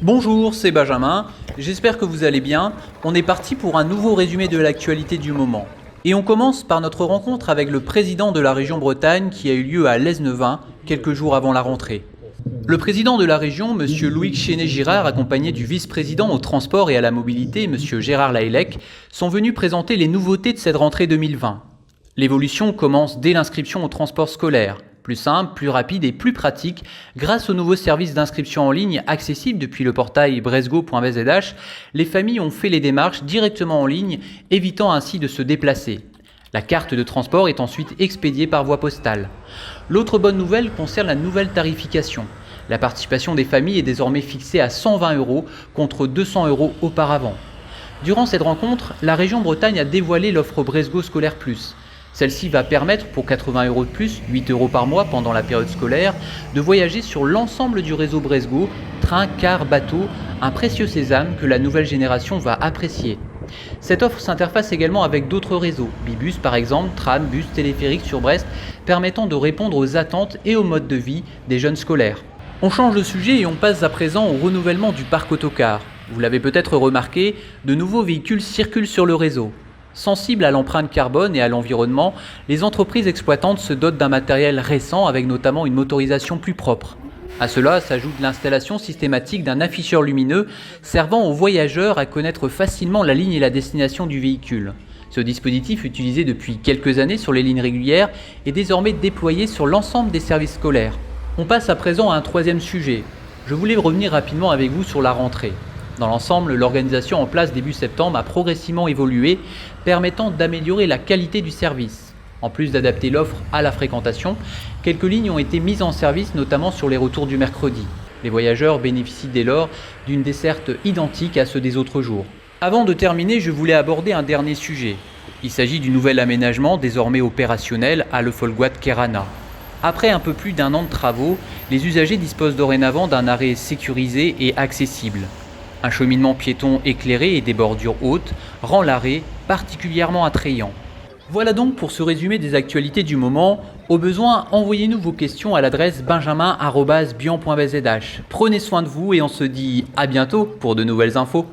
Bonjour, c'est Benjamin, j'espère que vous allez bien. On est parti pour un nouveau résumé de l'actualité du moment. Et on commence par notre rencontre avec le président de la région Bretagne qui a eu lieu à Lesneven quelques jours avant la rentrée. Le président de la région, M. Loïc Chénet-Girard, accompagné du vice-président au transport et à la mobilité, M. Gérard Laëllec, sont venus présenter les nouveautés de cette rentrée 2020. L'évolution commence dès l'inscription au transport scolaire. Plus simple, plus rapide et plus pratique, grâce aux nouveaux services d'inscription en ligne accessibles depuis le portail bresgo.bzh, les familles ont fait les démarches directement en ligne, évitant ainsi de se déplacer. La carte de transport est ensuite expédiée par voie postale. L'autre bonne nouvelle concerne la nouvelle tarification. La participation des familles est désormais fixée à 120 € contre 200 € auparavant. Durant cette rencontre, la région Bretagne a dévoilé l'offre Bresgo Scolaire Plus. Celle-ci va permettre, pour 80 € de plus, 8 € par mois pendant la période scolaire, de voyager sur l'ensemble du réseau Bresgo, train, car, bateau, un précieux sésame que la nouvelle génération va apprécier. Cette offre s'interface également avec d'autres réseaux, Bibus par exemple, tram, bus, téléphérique sur Brest, permettant de répondre aux attentes et au mode de vie des jeunes scolaires. On change de sujet et on passe à présent au renouvellement du parc autocar. Vous l'avez peut-être remarqué, de nouveaux véhicules circulent sur le réseau. Sensibles à l'empreinte carbone et à l'environnement, les entreprises exploitantes se dotent d'un matériel récent avec notamment une motorisation plus propre. À cela s'ajoute l'installation systématique d'un afficheur lumineux servant aux voyageurs à connaître facilement la ligne et la destination du véhicule. Ce dispositif, utilisé depuis quelques années sur les lignes régulières, est désormais déployé sur l'ensemble des services scolaires. On passe à présent à un troisième sujet. Je voulais revenir rapidement avec vous sur la rentrée. Dans l'ensemble, l'organisation en place début septembre a progressivement évolué, permettant d'améliorer la qualité du service. En plus d'adapter l'offre à la fréquentation, quelques lignes ont été mises en service, notamment sur les retours du mercredi. Les voyageurs bénéficient dès lors d'une desserte identique à ceux des autres jours. Avant de terminer, je voulais aborder un dernier sujet. Il s'agit du nouvel aménagement désormais opérationnel à Le Folgoat-Kerana. Après un peu plus d'un an de travaux, les usagers disposent dorénavant d'un arrêt sécurisé et accessible. Un cheminement piéton éclairé et des bordures hautes rend l'arrêt particulièrement attrayant. Voilà donc pour ce résumé des actualités du moment. Au besoin, envoyez-nous vos questions à l'adresse benjamin@bian.bzh. Prenez soin de vous et on se dit à bientôt pour de nouvelles infos.